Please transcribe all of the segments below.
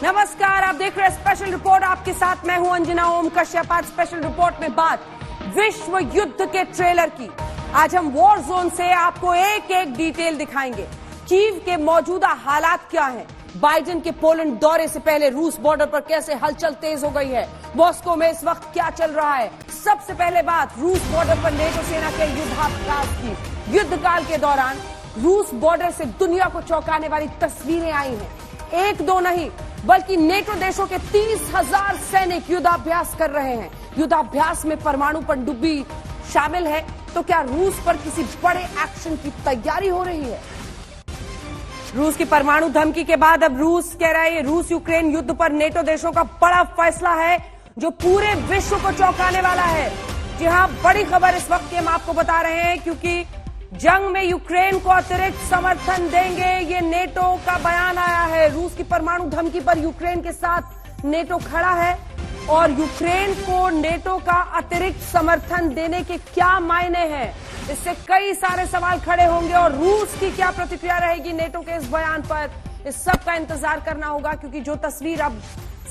नमस्कार, आप देख रहे हैं स्पेशल रिपोर्ट। आपके साथ मैं हूं अंजना ओम कश्यप। आज स्पेशल रिपोर्ट में बात विश्व युद्ध के ट्रेलर की। आज हम वॉर जोन से आपको एक एक डिटेल दिखाएंगे। कीव के मौजूदा हालात क्या हैं, बाइडेन के पोलैंड दौरे से पहले रूस बॉर्डर पर कैसे हलचल तेज हो गई है, मॉस्को में इस वक्त क्या चल रहा है। सबसे पहले बात रूस बॉर्डर पर नेटो सेना के युद्धाभ्यास की। युद्ध काल के दौरान रूस बॉर्डर से दुनिया को चौंकाने वाली तस्वीरें आई हैं। एक दो नहीं बल्कि नेटो देशों के 30,000 सैनिक युद्धाभ्यास कर रहे हैं। युद्धाभ्यास में परमाणु पनडुब्बी शामिल है। तो क्या रूस पर किसी बड़े एक्शन की तैयारी हो रही है? रूस की परमाणु धमकी के बाद अब रूस कह रहा है रूस यूक्रेन युद्ध पर नेटो देशों का बड़ा फैसला है जो पूरे विश्व को चौंकाने वाला है। जी हां, बड़ी खबर इस वक्त की हम आपको बता रहे हैं क्योंकि जंग में यूक्रेन को अतिरिक्त समर्थन देंगे, ये नेटो का बयान आया है। रूस की परमाणु धमकी पर यूक्रेन के साथ नेटो खड़ा है और यूक्रेन को नेटो का अतिरिक्त समर्थन देने के क्या मायने हैं, इससे कई सारे सवाल खड़े होंगे। और रूस की क्या प्रतिक्रिया रहेगी नेटो के इस बयान पर, इस सब का इंतजार करना होगा क्योंकि जो तस्वीर अब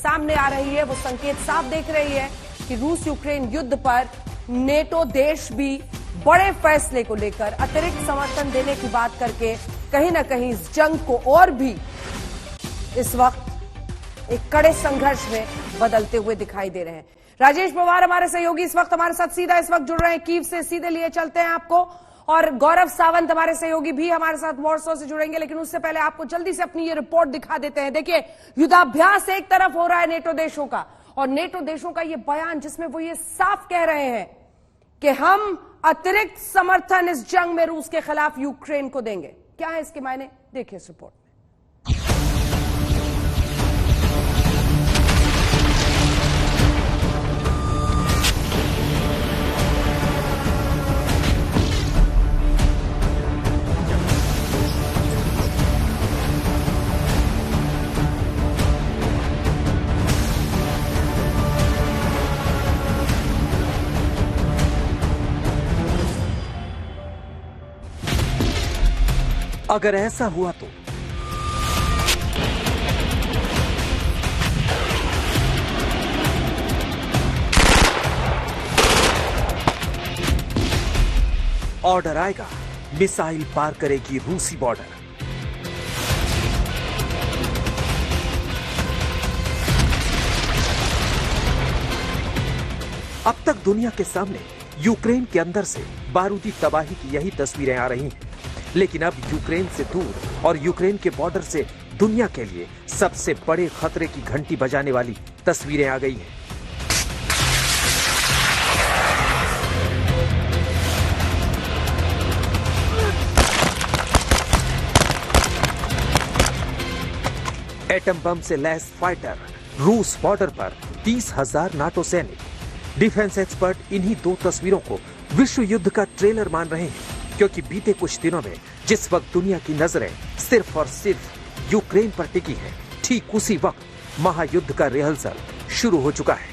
सामने आ रही है वो संकेत साफ देख रही है कि रूस यूक्रेन युद्ध पर नेटो देश भी बड़े फैसले को लेकर अतिरिक्त समर्थन देने की बात करके कहीं ना कहीं इस जंग को और भी इस वक्त एक कड़े संघर्ष में बदलते हुए दिखाई दे रहे हैं। राजेश पवार हमारे सहयोगी इस वक्त हमारे साथ सीधा इस वक्त जुड़ रहे हैं कीव से, सीधे लिए चलते हैं आपको। और गौरव सावंत हमारे सहयोगी भी हमारे साथ वॉर्सो से जुड़ेंगे, लेकिन उससे पहले आपको जल्दी से अपनी ये रिपोर्ट दिखा देते हैं। देखिए, युद्धाभ्यास एक तरफ हो रहा है नेटो देशों का, और नेटो देशों का ये बयान जिसमें वो ये साफ कह रहे हैं कि हम अतिरिक्त समर्थन इस जंग में रूस के खिलाफ यूक्रेन को देंगे। क्या है इसके मायने, देखिए इस रिपोर्ट। अगर ऐसा हुआ तो ऑर्डर आएगा, मिसाइल पार करेगी रूसी बॉर्डर। अब तक दुनिया के सामने यूक्रेन के अंदर से बारूदी तबाही की यही तस्वीरें आ रही हैं, लेकिन अब यूक्रेन से दूर और यूक्रेन के बॉर्डर से दुनिया के लिए सबसे बड़े खतरे की घंटी बजाने वाली तस्वीरें आ गई हैं। एटम बम से लैस फाइटर, रूस बॉर्डर पर 30,000 नाटो सैनिक। डिफेंस एक्सपर्ट इन्हीं दो तस्वीरों को विश्व युद्ध का ट्रेलर मान रहे हैं क्योंकि बीते कुछ दिनों में जिस वक्त दुनिया की नजरें सिर्फ और सिर्फ यूक्रेन पर टिकी है, ठीक उसी वक्त महायुद्ध का रिहर्सल शुरू हो चुका है।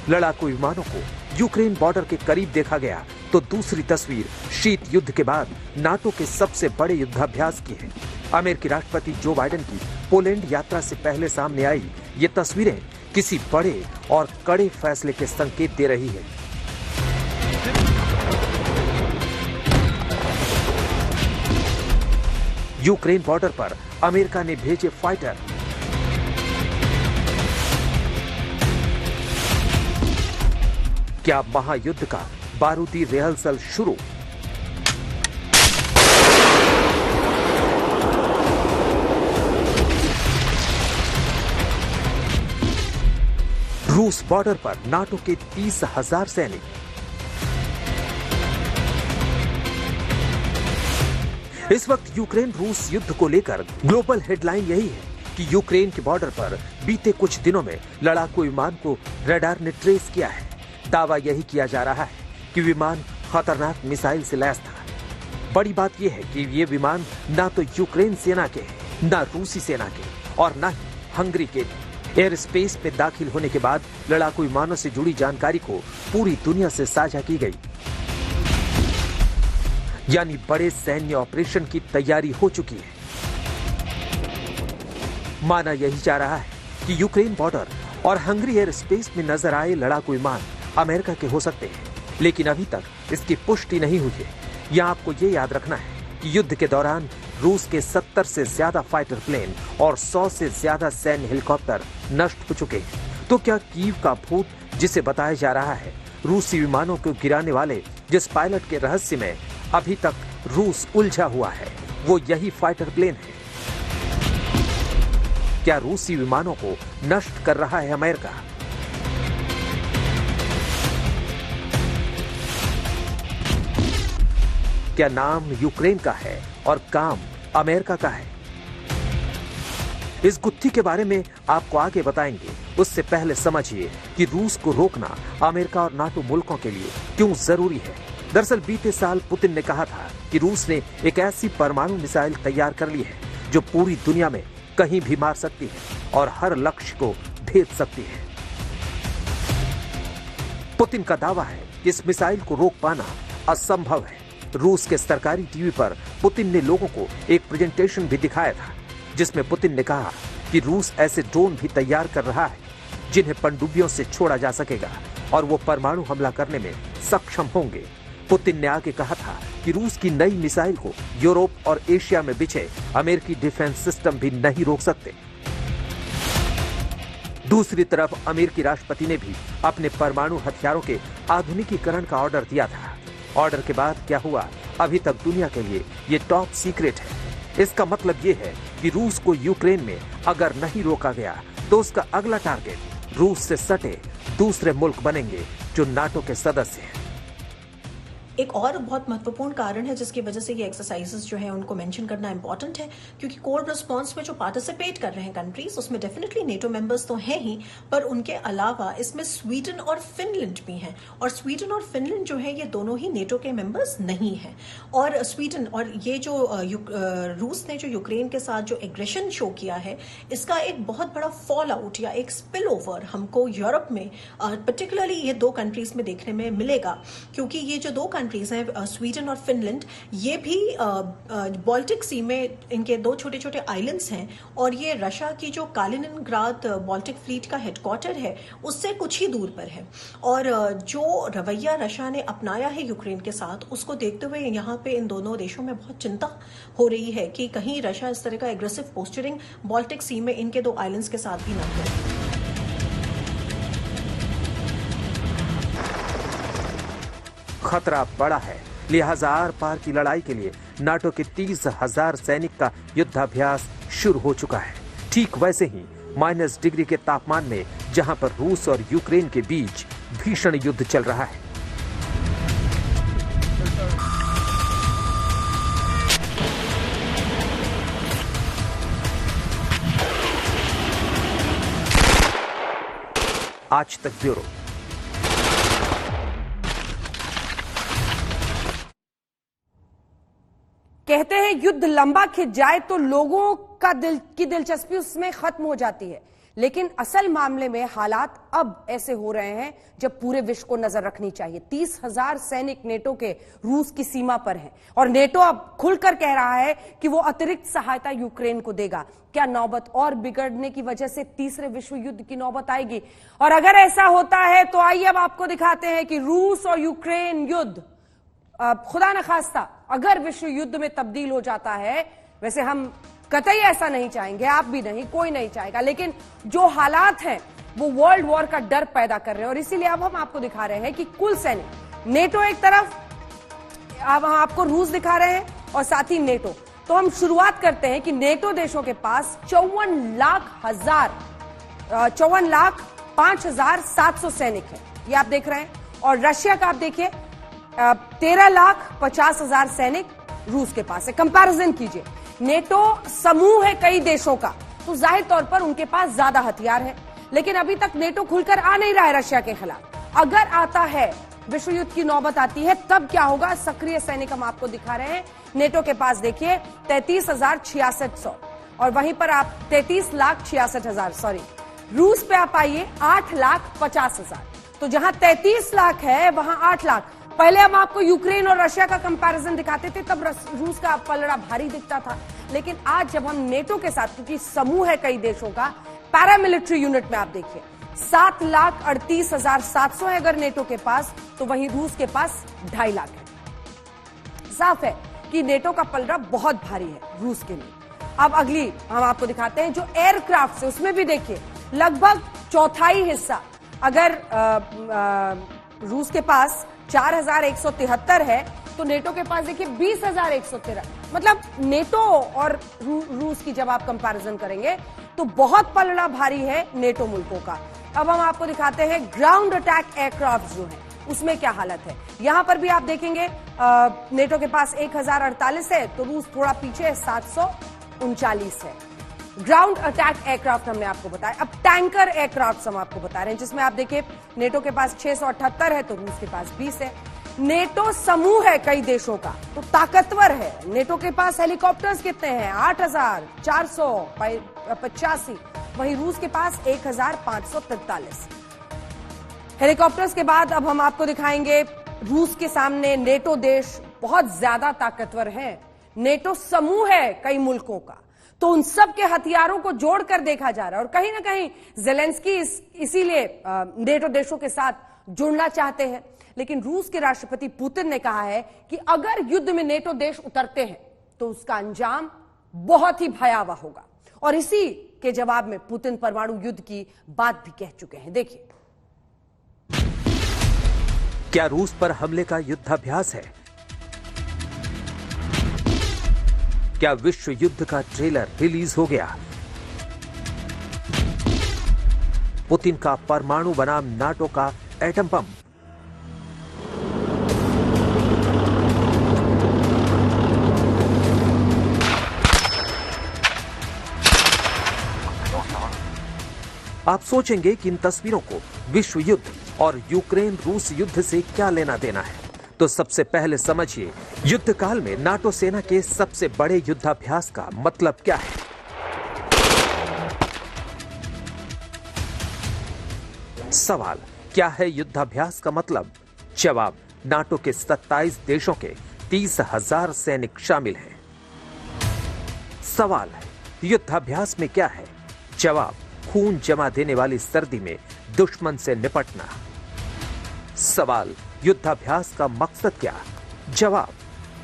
लड़ाकू विमानों को यूक्रेन बॉर्डर के करीब देखा गया तो दूसरी तस्वीर शीत युद्ध के बाद नाटो के सबसे बड़े युद्धाभ्यास की है। अमेरिकी राष्ट्रपति जो बाइडेन की पोलैंड यात्रा से पहले सामने आई ये तस्वीरें किसी बड़े और कड़े फैसले के संकेत दे रही है। यूक्रेन बॉर्डर पर अमेरिका ने भेजे फाइटर। क्या महायुद्ध का बारूदी रिहर्सल शुरू? रूस बॉर्डर पर नाटो के 30,000 सैनिक। इस वक्त यूक्रेन रूस युद्ध को लेकर ग्लोबल हेडलाइन यही है कि यूक्रेन के बॉर्डर पर बीते कुछ दिनों में लड़ाकू विमान को रडार ने ट्रेस किया है। दावा यही किया जा रहा है कि विमान खतरनाक मिसाइल से लैस था। बड़ी बात यह है कि ये विमान ना तो यूक्रेन सेना के हैं, ना रूसी सेना के और ना ही हंगरी के। एयर स्पेस में दाखिल होने के बाद लड़ाकू विमानों से जुड़ी जानकारी को पूरी दुनिया से साझा की गई, यानी बड़े सैन्य ऑपरेशन की तैयारी हो चुकी है। माना यही जा रहा है कि यूक्रेन बॉर्डर और हंगरी एयर स्पेस में नजर आए लड़ाकू विमान अमेरिका के हो सकते हैं, लेकिन अभी तक इसकी पुष्टि नहीं हुई है। यहाँ आपको ये याद रखना है कि युद्ध के दौरान रूस के 70 से ज्यादा फाइटर प्लेन और 100 से ज्यादा सैन्य हेलीकॉप्टर नष्ट हो चुके हैं। तो क्या कीव का भूत, जिसे बताया जा रहा है रूसी विमानों को गिराने वाले जिस पायलट के रहस्य में अभी तक रूस उलझा हुआ है, वो यही फाइटर प्लेन है? क्या रूसी विमानों को नष्ट कर रहा है अमेरिका? क्या नाम यूक्रेन का है और काम अमेरिका का है? इस गुत्थी के बारे में आपको आगे बताएंगे। उससे पहले समझिए कि रूस को रोकना अमेरिका और नाटो मुल्कों के लिए क्यों जरूरी है। दरअसल बीते साल पुतिन ने कहा था कि रूस ने एक ऐसी परमाणु मिसाइल तैयार कर ली है जो पूरी दुनिया में कहीं भी मार सकती है और हर लक्ष्य को भेद सकती है। पुतिन का दावा है कि इस मिसाइल को रोक पाना असंभव है। रूस के सरकारी टीवी पर पुतिन ने लोगों को एक प्रेजेंटेशन भी दिखाया था, जिसमें पुतिन ने कहा कि रूस ऐसे ड्रोन भी तैयार कर रहा है जिन्हें पनडुब्बियों से छोड़ा जा सकेगा और वो परमाणु हमला करने में सक्षम होंगे। पुतिन ने आगे कहा था कि रूस की नई मिसाइल को यूरोप और एशिया में बिछे अमेरिकी डिफेंस सिस्टम भी नहीं रोक सकते। दूसरी तरफ अमेरिकी राष्ट्रपति ने भी अपने परमाणु हथियारों के आधुनिकीकरण का ऑर्डर दिया था। ऑर्डर के बाद क्या हुआ, अभी तक दुनिया के लिए ये टॉप सीक्रेट है। इसका मतलब ये है कि रूस को यूक्रेन में अगर नहीं रोका गया तो उसका अगला टारगेट रूस से सटे दूसरे मुल्क बनेंगे जो नाटो के सदस्य हैं। एक और बहुत महत्वपूर्ण कारण है जिसकी वजह से ये एक्सरसाइजेस जो है उनको मेंशन करना इंपॉर्टेंट है, क्योंकि कोल्ड रिस्पांस में जो पार्टिसिपेट कर रहे हैं कंट्रीज, उसमें डेफिनेटली नेटो मेंबर्स तो हैं ही, पर उनके अलावा इसमें स्वीडन और फिनलैंड भी हैं। और स्वीडन और फिनलैंड जो है ये दोनों ही नेटो के मेंबर्स नहीं हैं। और स्वीडन और ये जो रूस ने जो यूक्रेन के साथ जो एग्रेशन शो किया है, इसका एक बहुत बड़ा फॉल आउट या एक स्पिल ओवर हमको यूरोप में पर्टिकुलरली ये दो कंट्रीज में देखने में मिलेगा, क्योंकि ये जो दो कंट्रीज हैं स्वीडन और फिनलैंड, ये भी बाल्टिक सी में इनके दो छोटे छोटे आइलैंड्स हैं और ये रशिया की जो कालिनिनग्राद बाल्टिक फ्लीट का हेडक्वार्टर है उससे कुछ ही दूर पर है। और जो रवैया रशिया ने अपनाया है यूक्रेन के साथ, उसको देखते हुए यहाँ पे इन दोनों देशों में बहुत चिंता हो रही है कि कहीं रशिया इस तरह का एग्रेसिव पोस्चरिंग बाल्टिक सी में इनके दो आइलैंड्स के साथ भी ना करे। खतरा बड़ा है, लिहाजा आर पार की लड़ाई के लिए नाटो के 30,000 सैनिक का युद्धाभ्यास शुरू हो चुका है। ठीक वैसे ही -डिग्री के तापमान में जहां पर रूस और यूक्रेन के बीच भीषण युद्ध चल रहा है। आज तक ब्यूरो। कहते हैं युद्ध लंबा खिंच जाए तो लोगों की दिलचस्पी उसमें खत्म हो जाती है, लेकिन असल मामले में हालात अब ऐसे हो रहे हैं जब पूरे विश्व को नजर रखनी चाहिए। 30,000 सैनिक नेटो के रूस की सीमा पर हैं और नेटो अब खुलकर कह रहा है कि वो अतिरिक्त सहायता यूक्रेन को देगा। क्या नौबत और बिगड़ने की वजह से तीसरे विश्व युद्ध की नौबत आएगी? और अगर ऐसा होता है तो आइए अब आपको दिखाते हैं कि रूस और यूक्रेन युद्ध खुदा न खास्ता अगर विश्व युद्ध में तब्दील हो जाता है, वैसे हम कतई ऐसा नहीं चाहेंगे, आप भी नहीं, कोई नहीं चाहेगा, लेकिन जो हालात हैं वो वर्ल्ड वॉर का डर पैदा कर रहे हैं। और इसीलिए अब हम आपको दिखा रहे हैं कि कुल सैनिक नेटो एक तरफ, अब हम आपको रूस दिखा रहे हैं और साथ ही नेटो। तो हम शुरुआत करते हैं कि नेटो देशों के पास 54,05,700 सैनिक हैं, ये आप देख रहे हैं। और रशिया का आप देखिए 13,50,000 सैनिक रूस के पास है। कंपैरिजन कीजिए, नेटो समूह है कई देशों का, तो जाहिर तौर पर उनके पास ज्यादा हथियार है, लेकिन अभी तक नेटो खुलकर आ नहीं रहा है रशिया के खिलाफ। अगर आता है, विश्व युद्ध की नौबत आती है, तब क्या होगा? सक्रिय सैनिक हम आपको दिखा रहे हैं। नेटो के पास देखिए 33,6600 और वहीं पर आप 33,66,000 सॉरी, रूस पे आप आइए 8,50,000। तो जहां 33 लाख है वहां 8 लाख। पहले हम आपको यूक्रेन और रशिया का कंपैरिजन दिखाते थे, तब रूस का पलड़ा भारी दिखता था, लेकिन आज जब हम नेटो के साथ, क्योंकि समूह है कई देशों का, पैरामिलिट्री यूनिट में आप देखिए 7,38,700 है अगर नेटो के पास, तो वहीं रूस के पास 2.5 लाख है। साफ है कि नेटो का पलड़ा बहुत भारी है रूस के लिए। अब अगली हम आपको दिखाते हैं जो एयरक्राफ्ट है, उसमें भी देखिए लगभग चौथाई हिस्सा अगर रूस के पास 4,173 है तो नेटो के पास देखिए 20,113। मतलब नेटो और रूस की जब आप कंपैरिजन करेंगे तो बहुत पलड़ा भारी है नेटो मुल्कों का। अब हम आपको दिखाते हैं ग्राउंड अटैक एयरक्राफ्ट जो है उसमें क्या हालत है। यहां पर भी आप देखेंगे नेटो के पास 1,048 है तो रूस थोड़ा पीछे है, 739 है। ग्राउंड अटैक एयरक्राफ्ट हमने आपको बताया। अब टैंकर एयरक्राफ्ट हम आपको बता रहे हैं जिसमें आप देखिए नेटो के पास 678 है तो रूस के पास 20 है। नेटो समूह है कई देशों का तो ताकतवर है। नेटो के पास हेलीकॉप्टर्स कितने हैं? 8,485, वहीं रूस के पास 1,543 हेलीकॉप्टर्स के बाद अब हम आपको दिखाएंगे रूस के सामने नेटो देश बहुत ज्यादा ताकतवर है। नेटो समूह है कई मुल्कों का, तो उन सब के हथियारों को जोड़कर देखा जा रहा है और कहीं ना कहीं ज़ेलेंस्की इसीलिए नेटो देशों के साथ जुड़ना चाहते हैं। लेकिन रूस के राष्ट्रपति पुतिन ने कहा है कि अगर युद्ध में नेटो देश उतरते हैं तो उसका अंजाम बहुत ही भयावह होगा और इसी के जवाब में पुतिन परमाणु युद्ध की बात भी कह चुके हैं। देखिए, क्या रूस पर हमले का युद्धाभ्यास है? क्या विश्व युद्ध का ट्रेलर रिलीज हो गया? पुतिन का परमाणु बनाम नाटो का एटम बम। आप सोचेंगे कि इन तस्वीरों को विश्व युद्ध और यूक्रेन रूस युद्ध से क्या लेना देना है, तो सबसे पहले समझिए युद्ध काल में नाटो सेना के सबसे बड़े युद्धाभ्यास का मतलब क्या है। सवाल, क्या है युद्धाभ्यास का मतलब? जवाब, नाटो के 27 देशों के 30,000 सैनिक शामिल हैं। सवाल है, युद्धाभ्यास में क्या है? जवाब, खून जमा देने वाली सर्दी में दुश्मन से निपटना। सवाल, युद्धाभ्यास का मकसद क्या? जवाब,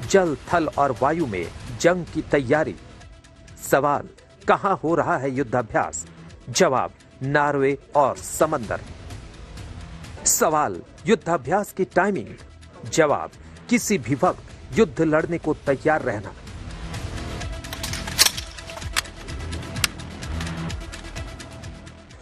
जल, थल और वायु में जंग की तैयारी। सवाल, कहां हो रहा है युद्धाभ्यास? जवाब, नॉर्वे और समंदर। सवाल, युद्धाभ्यास की टाइमिंग? जवाब, किसी भी वक्त युद्ध लड़ने को तैयार रहना।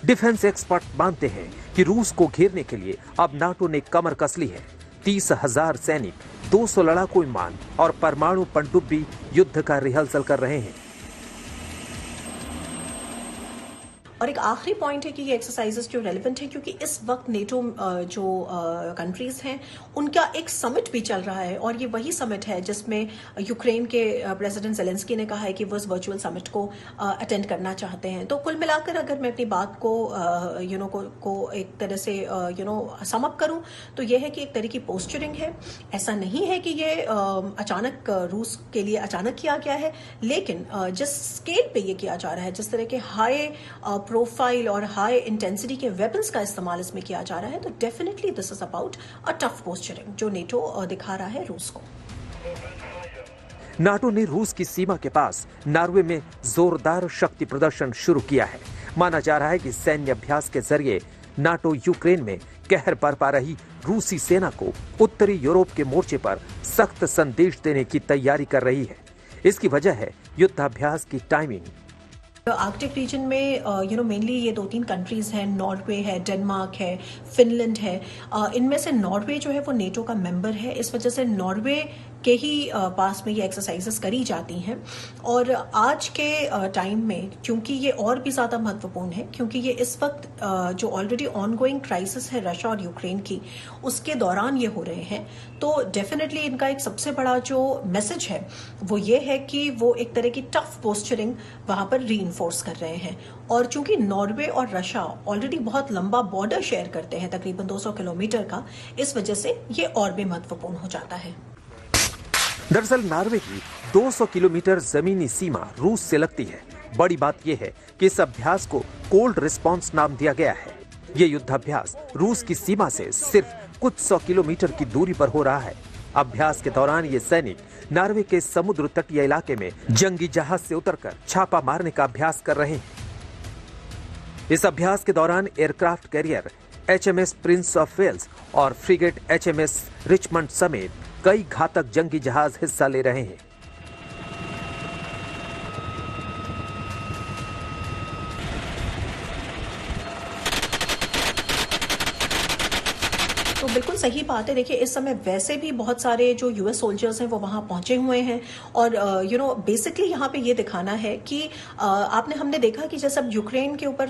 डिफेंस एक्सपर्ट मानते हैं कि रूस को घेरने के लिए अब नाटो ने कमर कस ली है। 30,000 सैनिक, 200 लड़ाकू विमान और परमाणु पनडुब्बी युद्ध का रिहर्सल कर रहे हैं। और एक आखिरी पॉइंट है कि ये एक्सरसाइजेस जो रेलेवेंट है क्योंकि इस वक्त नेटो जो कंट्रीज हैं उनका एक समिट भी चल रहा है और ये वही समिट है जिसमें यूक्रेन के प्रेसिडेंट ज़ेलेंस्की ने कहा है कि वो इस वर्चुअल समिट को अटेंड करना चाहते हैं। तो कुल मिलाकर अगर मैं अपनी बात को को एक तरह से सम अप करूं तो ये है कि एक तरह की पोस्चरिंग है। ऐसा नहीं है कि ये अचानक रूस के लिए अचानक किया गया है, लेकिन जिस स्केल पे ये किया जा रहा है, जिस तरह के हाई प्रोफाइल और हाई इंटेंसिटी के वेपन्स का इस्तेमाल इसमें किया जा रहा है, तो definitely this is about a tough posturing जो नेटो दिखा रहा है रूस को। नाटो ने रूस की सीमा के पास नॉर्वे में जोरदार शक्ति प्रदर्शन शुरू किया है। माना जा रहा है कि सैन्य अभ्यास के जरिए नाटो यूक्रेन में कहर बरपा रही रूसी सेना को उत्तरी यूरोप के मोर्चे पर सख्त संदेश देने की तैयारी कर रही है। इसकी वजह है युद्धाभ्यास की टाइमिंग। आर्कटिक रीजन में मेनली ये 2-3 कंट्रीज हैं, नॉर्वे है, डेनमार्क है, फिनलैंड है। इनमें से नॉर्वे जो है वो नेटो का मेंबर है, इस वजह से नॉर्वे के ही पास में ये एक्सरसाइजेस करी जाती हैं। और आज के टाइम में क्योंकि ये और भी ज़्यादा महत्वपूर्ण है क्योंकि ये इस वक्त जो ऑलरेडी ऑनगोइंग क्राइसिस है रशिया और यूक्रेन की, उसके दौरान ये हो रहे हैं, तो डेफिनेटली इनका एक सबसे बड़ा जो मैसेज है वो ये है कि वो एक तरह की टफ पोस्चरिंग वहाँ पर रीइंफोर्स कर रहे हैं। और चूंकि नॉर्वे और रशिया ऑलरेडी बहुत लंबा बॉर्डर शेयर करते हैं, तकरीबन 200 किलोमीटर का, इस वजह से ये और भी महत्वपूर्ण हो जाता है। दरअसल नॉर्वे की 200 किलोमीटर जमीनी सीमा रूस से लगती है, बड़ी बात यह है कि इस अभ्यास को कोल्ड रिस्पॉन्स नाम दिया गया है। ये युद्धाभ्यास रूस की सीमा से सिर्फ कुछ 100 किलोमीटर की दूरी पर हो रहा है। अभ्यास के दौरान ये सैनिक नॉर्वे के समुद्र तटीय इलाके में जंगी जहाज से उतरकर छापा मारने का अभ्यास कर रहे हैं। इस अभ्यास के दौरान aircraft carrier HMS prince of Wales और फ्रिगेट HMS रिचमंड समेत कई घातक जंगी जहाज हिस्सा ले रहे हैं। तो बिल्कुल सही बात है। देखिए, इस समय वैसे भी बहुत सारे जो यूएस सोल्जर्स हैं वो वहां पहुंचे हुए हैं और बेसिकली यहाँ पे ये दिखाना है कि हमने देखा कि जैसे अब यूक्रेन के ऊपर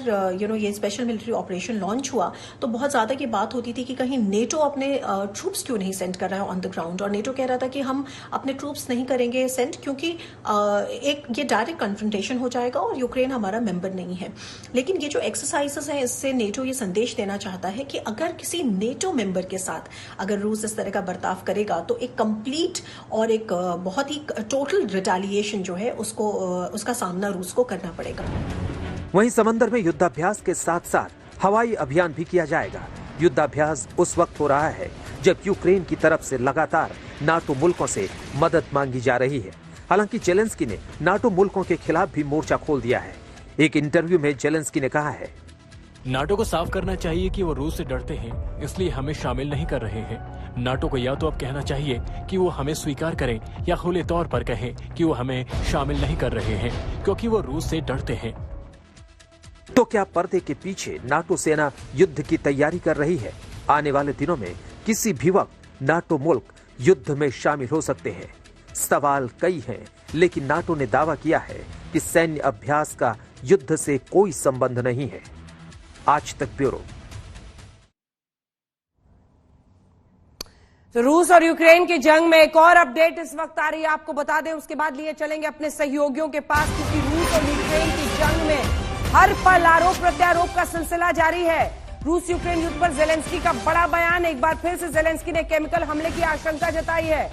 ये स्पेशल मिलिट्री ऑपरेशन लॉन्च हुआ तो बहुत ज्यादा की बात होती थी कि कहीं नेटो अपने ट्रूप्स क्यों नहीं सेंड कर रहा है ऑन द ग्राउंड, और नेटो कह रहा था कि हम अपने ट्रूप्स नहीं करेंगे सेंड क्योंकि ये डायरेक्ट कन्फ्रंटेशन हो जाएगा और यूक्रेन हमारा मेंबर नहीं है। लेकिन ये जो एक्सरसाइजेस हैं इससे नेटो ये संदेश देना चाहता है कि अगर किसी नेटो मेंबर के साथ अगर रूस इस तरह का बर्ताव करेगा तो एक कंप्लीट और एक बहुत ही टोटल रिटेलिएशन जो है उसका सामना रूस को करना पड़ेगा। वहीं समंदर में युद्धाभ्यास के साथ साथ हवाई अभियान भी किया जाएगा। युद्धाभ्यास उस वक्त हो रहा है जब यूक्रेन की तरफ से लगातार नाटो मुल्कों से मदद मांगी जा रही है। हालांकि जेलेंस्की ने नाटो मुल्कों के खिलाफ भी मोर्चा खोल दिया है। एक इंटरव्यू में जेलेंस्की ने कहा है, नाटो को साफ करना चाहिए कि वो रूस से डरते हैं, इसलिए हमें शामिल नहीं कर रहे हैं। नाटो को या तो अब कहना चाहिए कि वो हमें स्वीकार करें या खुले तौर पर कहें कि वो हमें शामिल नहीं कर रहे हैं क्योंकि वो रूस से डरते हैं। तो क्या पर्दे के पीछे नाटो सेना युद्ध की तैयारी कर रही है? आने वाले दिनों में किसी भी वक्त नाटो मुल्क युद्ध में शामिल हो सकते हैं। सवाल कई हैं, लेकिन नाटो ने दावा किया है कि सैन्य अभ्यास का युद्ध से कोई संबंध नहीं है। आज तक ब्यूरो। तो रूस और यूक्रेन की जंग में एक और अपडेट इस वक्त आ रही है, आपको बता दें। उसके बाद लिए चलेंगे अपने सहयोगियों के पास, क्योंकि रूस और यूक्रेन की जंग में हर पल आरोप प्रत्यारोप का सिलसिला जारी है। रूस यूक्रेन युद्ध पर जेलेंस्की का बड़ा बयान। एक बार फिर से जेलेंस्की ने केमिकल हमले की आशंका जताई है।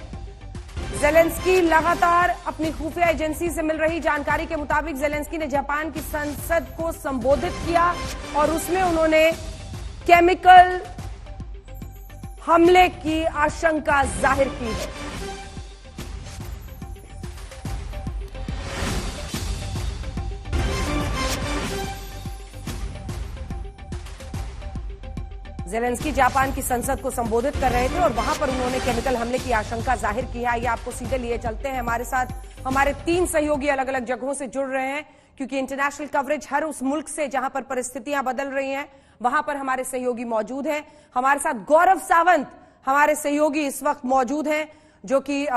जेलेंस्की लगातार अपनी खुफिया एजेंसी से मिल रही जानकारी के मुताबिक जेलेंस्की ने जापान की संसद को संबोधित किया और उसमें उन्होंने केमिकल हमले की आशंका जाहिर की है। जेलेंस्की जापान की संसद को संबोधित कर रहे थे और वहां पर उन्होंने केमिकल हमले की आशंका जाहिर की है। आइए आपको सीधे लिए चलते हैं। हमारे साथ हमारे 3 सहयोगी अलग अलग जगहों से जुड़ रहे हैं, क्योंकि इंटरनेशनल कवरेज हर उस मुल्क से जहां पर परिस्थितियां बदल रही हैं वहां पर हमारे सहयोगी मौजूद हैं। हमारे साथ गौरव सावंत हमारे सहयोगी इस वक्त मौजूद हैं, जो कि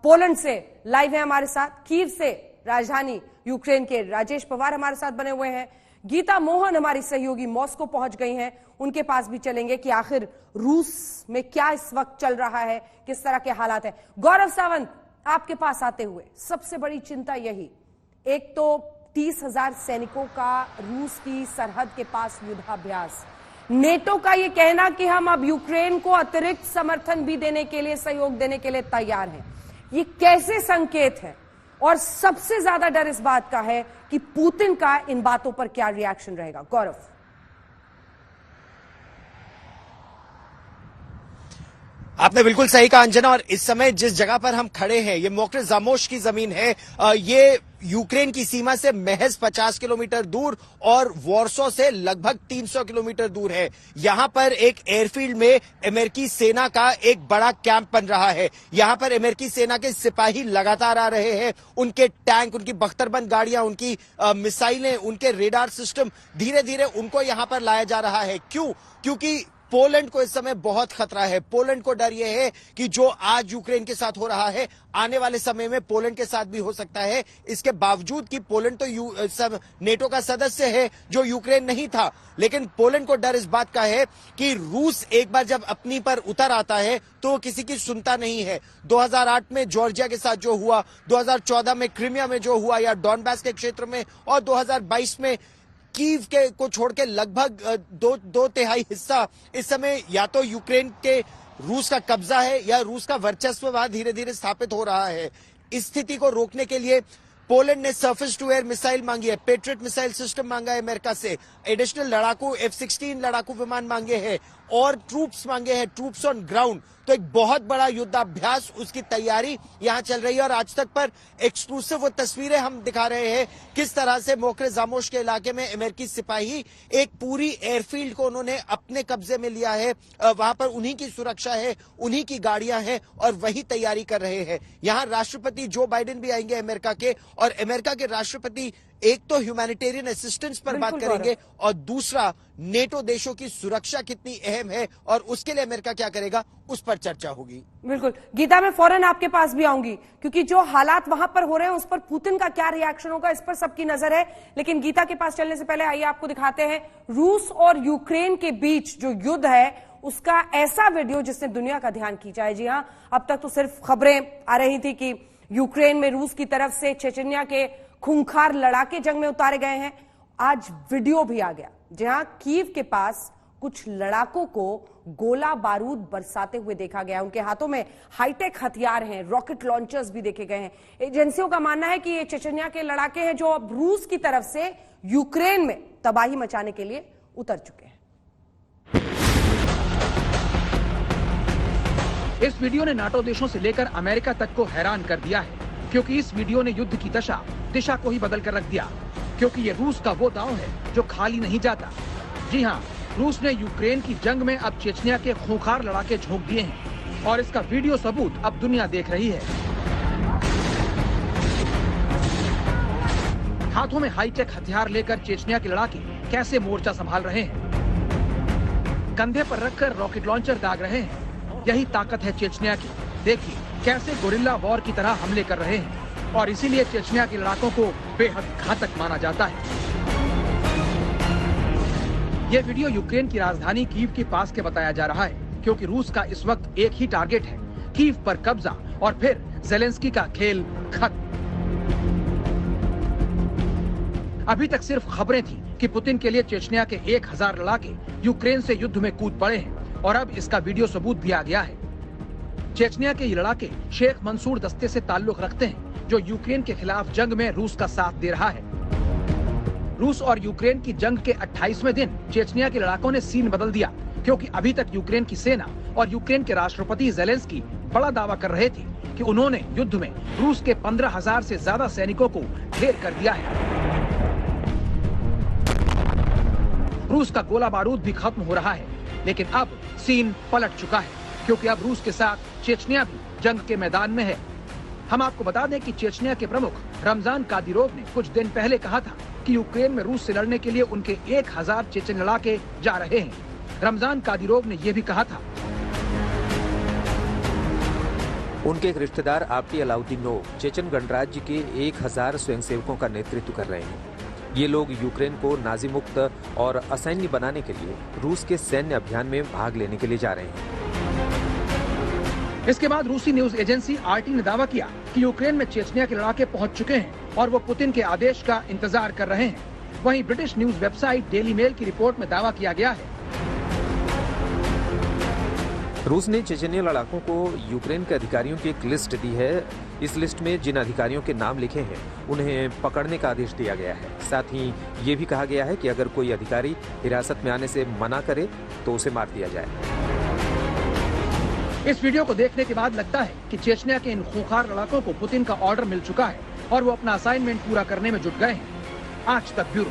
पोलैंड से लाइव है हमारे साथ। कीव से राजधानी यूक्रेन के राजेश पवार हमारे साथ बने हुए हैं। गीता मोहन हमारी सहयोगी मॉस्को पहुंच गई हैं, उनके पास भी चलेंगे कि आखिर रूस में क्या इस वक्त चल रहा है, किस तरह के हालात हैं। गौरव सावंत, आपके पास आते हुए सबसे बड़ी चिंता यही, एक तो 30,000 सैनिकों का रूस की सरहद के पास युद्धाभ्यास, नेटो का यह कहना कि हम अब यूक्रेन को अतिरिक्त समर्थन भी देने के लिए, सहयोग देने के लिए तैयार हैं। ये कैसे संकेत है? और सबसे ज्यादा डर इस बात का है कि पुतिन का इन बातों पर क्या रिएक्शन रहेगा। गौरव, आपने बिल्कुल सही कहा अंजना, और इस समय जिस जगह पर हम खड़े हैं ये मोक्रे जामोश की जमीन है। ये यूक्रेन की सीमा से महज 50 किलोमीटर दूर और वॉर्सो से लगभग 300 किलोमीटर दूर है। यहां पर एक एयरफील्ड में अमेरिकी सेना का एक बड़ा कैंप बन रहा है। यहां पर अमेरिकी सेना के सिपाही लगातार आ रहे हैं। उनके टैंक, उनकी बख्तरबंद गाड़ियां, उनकी मिसाइलें, उनके रेडार सिस्टम, धीरे धीरे उनको यहां पर लाया जा रहा है। क्यों? क्योंकि पोलैंड को इस समय बहुत खतरा है। पोलैंड को डर यह है कि जो आज यूक्रेन के साथ हो रहा है आने वाले समय में पोलैंड के साथ भी हो सकता है। इसके बावजूद कि पोलैंड तो नेटो का सदस्य है जो यूक्रेन नहीं था, लेकिन पोलैंड को डर इस बात का है कि रूस एक बार जब अपनी पर उतर आता है तो वो किसी की सुनता नहीं है। 2008 में जॉर्जिया के साथ जो हुआ, 2014 में क्रीमिया में जो हुआ या डॉनबास के क्षेत्र में, और 2022 में कीव के को छोड़ के लगभग दो तिहाई हिस्सा इस समय या तो यूक्रेन के रूस का कब्जा है या रूस का वर्चस्व वहां धीरे धीरे स्थापित हो रहा है। इस स्थिति को रोकने के लिए पोलैंड ने सरफेस टू एयर मिसाइल मांगी है, पेट्रियट मिसाइल सिस्टम मांगा है अमेरिका से, एडिशनल लड़ाकू F-16 लड़ाकू विमान मांगे हैं और ट्रूप्स मांगे हैं, ट्रूप्स ऑन ग्राउंड। तो एक बहुत बड़ा युद्धाभ्यास, उसकी तैयारी यहां चल रही है और आज तक पर एक्सक्लूसिव वो तस्वीरें हम दिखा रहे हैं किस तरह से मोकरे जामोश के इलाके में अमेरिकी सिपाही एक पूरी एयरफील्ड को उन्होंने अपने कब्जे में लिया है। वहां पर उन्हीं की सुरक्षा है, उन्हीं की गाड़ियां हैं और वही तैयारी कर रहे हैं। यहां राष्ट्रपति जो बाइडेन भी आएंगे अमेरिका के, और अमेरिका के राष्ट्रपति एक तो ह्यूमैनिटेरियन असिस्टेंस पर बात करेंगे और दूसरा नेटो देशों की सुरक्षा कितनी अहम है और उसके लिए अमेरिका क्या करेगा उस पर चर्चा होगी। बिल्कुल गीता, मैं फौरन आपके पास भी आऊंगी क्योंकि जो हालात वहां पर हो रहे हैं उस पर पुतिन का क्या रिएक्शन होगा इस पर सबकी नजर है। लेकिन गीता के पास चलने से पहले आइए आपको दिखाते हैं रूस और यूक्रेन के बीच जो युद्ध है उसका ऐसा वीडियो जिसने दुनिया का ध्यान खींचा है। जी हां, अब तक तो सिर्फ खबरें आ रही थी कि यूक्रेन में रूस की तरफ से चेचन्या के खूंखार लड़ाके जंग में उतारे गए हैं। आज वीडियो भी आ गया जहां कीव के पास कुछ लड़ाकों को गोला बारूद बरसाते हुए देखा गया। उनके हाथों में हाईटेक हथियार हैं, रॉकेट लॉन्चर्स भी देखे गए हैं। एजेंसियों का मानना है कि ये चेचन्या के लड़ाके हैं जो अब रूस की तरफ से यूक्रेन में तबाही मचाने के लिए उतर चुके हैं। इस वीडियो ने नाटो देशों से लेकर अमेरिका तक को हैरान कर दिया है क्योंकि इस वीडियो ने युद्ध की दिशा को ही बदल कर रख दिया, क्योंकि ये रूस का वो दांव है जो खाली नहीं जाता। जी हाँ, रूस ने यूक्रेन की जंग में अब चेचन्या के खूंखार लड़ाके झोंक दिए हैं और इसका वीडियो सबूत अब दुनिया देख रही है। हाथों में हाईटेक हथियार लेकर चेचन्या के लड़ाके कैसे मोर्चा संभाल रहे हैं, कंधे पर रखकर रॉकेट लॉन्चर दाग रहे हैं। यही ताकत है चेचन्या की। देखिए कैसे गोरिल्ला वॉर की तरह हमले कर रहे हैं और इसीलिए चेचन्या के लड़ाकों को बेहद घातक माना जाता है। ये वीडियो यूक्रेन की राजधानी कीव के पास के बताया जा रहा है क्योंकि रूस का इस वक्त एक ही टारगेट है, कीव पर कब्जा और फिर जेलेंस्की का खेल खत्म। अभी तक सिर्फ खबरें थी कि पुतिन के लिए चेचन्या के 1000 लड़ाके यूक्रेन से युद्ध में कूद पड़े हैं और अब इसका वीडियो सबूत भी आ गया है। चेचन्या के ये लड़ाके शेख मंसूर दस्ते से ताल्लुक रखते हैं जो यूक्रेन के खिलाफ जंग में रूस का साथ दे रहा है। रूस और यूक्रेन की जंग के 28वें दिन चेचन्या के लड़ाकों ने सीन बदल दिया क्योंकि अभी तक यूक्रेन की सेना और यूक्रेन के राष्ट्रपति जेलेंस्की बड़ा दावा कर रहे थे कि उन्होंने युद्ध में रूस के 15,000 से ज्यादा सैनिकों को ढेर कर दिया है। रूस का गोला बारूद भी खत्म हो रहा है, लेकिन अब सीन पलट चुका है क्योंकि अब रूस के साथ चेचन्या भी जंग के मैदान में है। हम आपको बता दें कि चेचन्या के प्रमुख रमजान कादिरोव ने कुछ दिन पहले कहा था कि यूक्रेन में रूस से लड़ने के लिए उनके 1000 चेचन लड़ाके जा रहे हैं। रमजान कादिरोव ने यह भी कहा था। उनके एक रिश्तेदार आपटी अलाउद्दीनोव चेचन गणराज्य के 1000 स्वयंसेवकों का नेतृत्व कर रहे हैं। ये लोग यूक्रेन को नाजी मुक्त और असैन्य बनाने के लिए रूस के सैन्य अभियान में भाग लेने के लिए जा रहे हैं। इसके बाद रूसी न्यूज एजेंसी RT ने दावा किया कि यूक्रेन में चेचन्या के लड़ाके पहुंच चुके हैं और वो पुतिन के आदेश का इंतजार कर रहे हैं। वहीं British news website Daily Mail की रिपोर्ट में दावा किया गया है रूस ने चेचन्या लड़ाकों को यूक्रेन के अधिकारियों की एक लिस्ट दी है। इस लिस्ट में जिन अधिकारियों के नाम लिखे हैं उन्हें पकड़ने का आदेश दिया गया है। साथ ही ये भी कहा गया है कि अगर कोई अधिकारी हिरासत में आने से मना करे तो उसे मार दिया जाए। इस वीडियो को देखने के बाद लगता है कि चेचन्या के इन खूंखार लड़ाकों को पुतिन का ऑर्डर मिल चुका है और वो अपना असाइनमेंट पूरा करने में जुट गए हैं। आज तक ब्यूरो।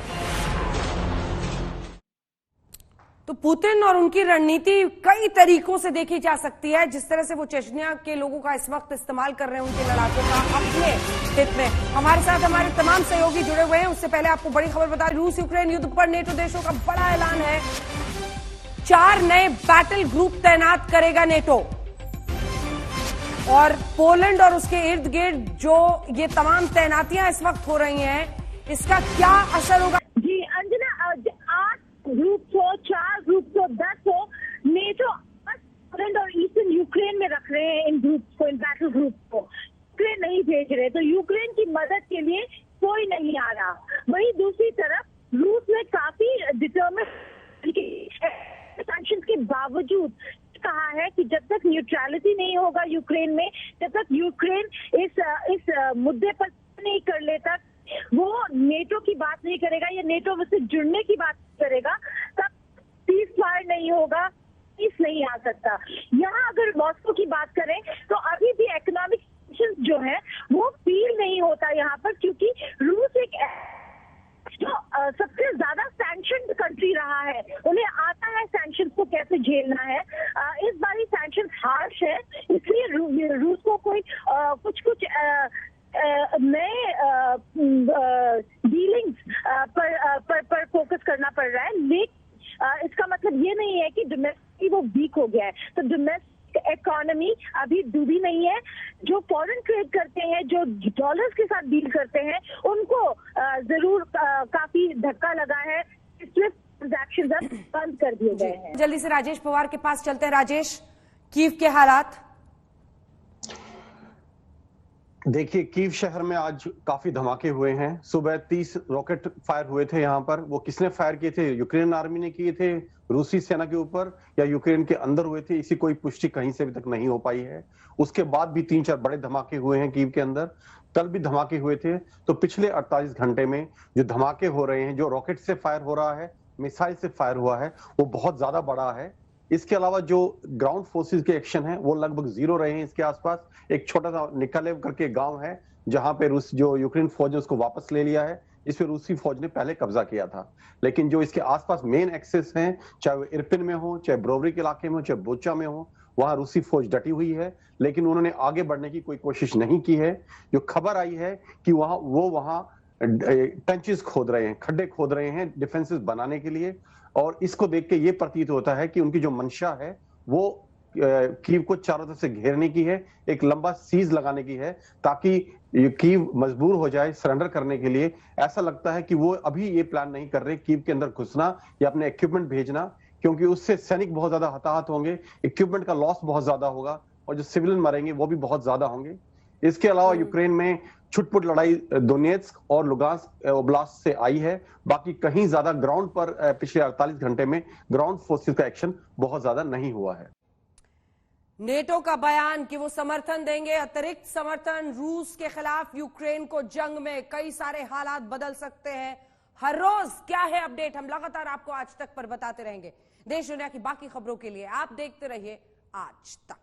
तो पुतिन और उनकी रणनीति कई तरीकों से देखी जा सकती है। जिस तरह से वो चेचन्या के लोगों का इस वक्त इस्तेमाल कर रहे हैं उनके लड़ाकों का अपने हित में। हमारे साथ हमारे तमाम सहयोगी जुड़े हुए हैं। उससे पहले आपको बड़ी खबर बता दें, रूस यूक्रेन युद्ध पर नेटो देशों का बड़ा ऐलान है। 4 नए बैटल ग्रुप तैनात करेगा नेटो और पोलैंड और उसके इर्द गिर्द जो ये तमाम तैनातियां इस वक्त हो रही हैं, इसका क्या असर होगा? जी अंजना, 8 ग्रुप हो, 4 ग्रुप हो, 10 हो, नेटो पोलैंड और ईस्टर्न यूक्रेन में रख रहे हैं इन ग्रुप को, इन बैटल ग्रुप को। यूक्रेन नहीं भेज रहे, तो यूक्रेन की मदद के लिए कोई नहीं आ रहा। वहीं दूसरी तरफ रूस में काफी डिटर्मिन्ड सैंक्शंस के बावजूद कहा है कि जब तक न्यूट्रलिटी नहीं होगा यूक्रेन में, जब तक यूक्रेन इस मुद्दे पर नहीं कर लेता, वो नेटो की बात नहीं करेगा या नेटो में से जुड़ने की बात करेगा, तब सीज फायर नहीं होगा, पीस नहीं आ सकता। यहाँ अगर मॉस्को की बात करें तो अभी भी इकोनॉमिक सैंक्शंस जो है वो फील नहीं होता यहाँ पर, क्योंकि रूस एक जो सबसे ज्यादा सैंक्शन कंट्री रहा है, उन्हें आता है सैंक्शन को कैसे झेलना है। इस बार सैंक्शन हार्श है, इसलिए रूस को कोई कुछ नए डीलिंग्स पर फोकस करना पड़ रहा है। लेकिन इसका मतलब ये नहीं है कि डोमेस्टिक वो वीक हो गया है। तो डोमेस्टिक इकोनॉमी अभी डूबी नहीं है। जो फॉरेन ट्रेड करते हैं, जो डॉलर्स के साथ डील करते हैं, उनको जरूर काफी धक्का लगा है। स्विफ्ट ट्रांजैक्शंस अब बंद कर दिए गए हैं। जल्दी से राजेश पवार के पास चलते हैं। राजेश, कीव के हालात। देखिए, कीव शहर में आज काफी धमाके हुए हैं। सुबह 30 रॉकेट फायर हुए थे यहाँ पर। वो किसने फायर किए थे? यूक्रेन आर्मी ने किए थे रूसी सेना के ऊपर या यूक्रेन के अंदर हुए थे? इसी कोई पुष्टि कहीं से अभी तक नहीं हो पाई है। उसके बाद भी 3-4 बड़े धमाके हुए हैं कीव के अंदर। कल भी धमाके हुए थे। तो पिछले 48 घंटे में जो धमाके हो रहे हैं, जो रॉकेट से फायर हो रहा है, मिसाइल से फायर हुआ है, वो बहुत ज्यादा बड़ा है। इसके अलावा जो ग्राउंड फोर्सेस के एक्शन है वो लगभग 0 रहे हैं। इसके आसपास एक छोटा सा निकोलेव करके गांव है जहां पे रूस जो यूक्रेन फौज ने उसको वापस ले लिया है। इस पे रूसी फौज ने पहले कब्जा किया था। लेकिन जो इसके आसपास मेन एक्सेस हैं, चाहे वो इरपिन में हो, चाहे ब्रोवरिक इलाके में हो, चाहे बोचा में हो, वहां रूसी फौज डटी हुई है। लेकिन उन्होंने आगे बढ़ने की कोई कोशिश नहीं की है। जो खबर आई है कि वहां ट्रेंचेस खोद रहे हैं, खड्डे खोद रहे हैं डिफेंसेस बनाने के लिए। और इसको देख के ये प्रतीत होता है कि उनकी जो मंशा है वो कीव को चारों तरफ से घेरने की है, एक लंबा सीज लगाने की है, ताकि कीव मजबूर हो जाए सरेंडर करने के लिए। ऐसा लगता है कि वो अभी ये प्लान नहीं कर रहे कीव के अंदर घुसना या अपने इक्विपमेंट भेजना, क्योंकि उससे सैनिक बहुत ज्यादा हताहत होंगे, इक्विपमेंट का लॉस बहुत ज्यादा होगा और जो सिविलियन मरेंगे वो भी बहुत ज्यादा होंगे। इसके अलावा यूक्रेन में छुटपुट लड़ाई दोनेत्स्क और लुगांस्क ओब्लास्ट से आई है। बाकी कहीं ज्यादा ग्राउंड पर पिछले 48 घंटे में ग्राउंड फोर्सेस का एक्शन बहुत ज्यादा नहीं हुआ है। नेटो का बयान कि वो समर्थन देंगे, अतिरिक्त समर्थन रूस के खिलाफ यूक्रेन को जंग में। कई सारे हालात बदल सकते हैं। हर रोज क्या है अपडेट, हम लगातार आपको आज तक पर बताते रहेंगे। देश दुनिया की बाकी खबरों के लिए आप देखते रहिए आज तक।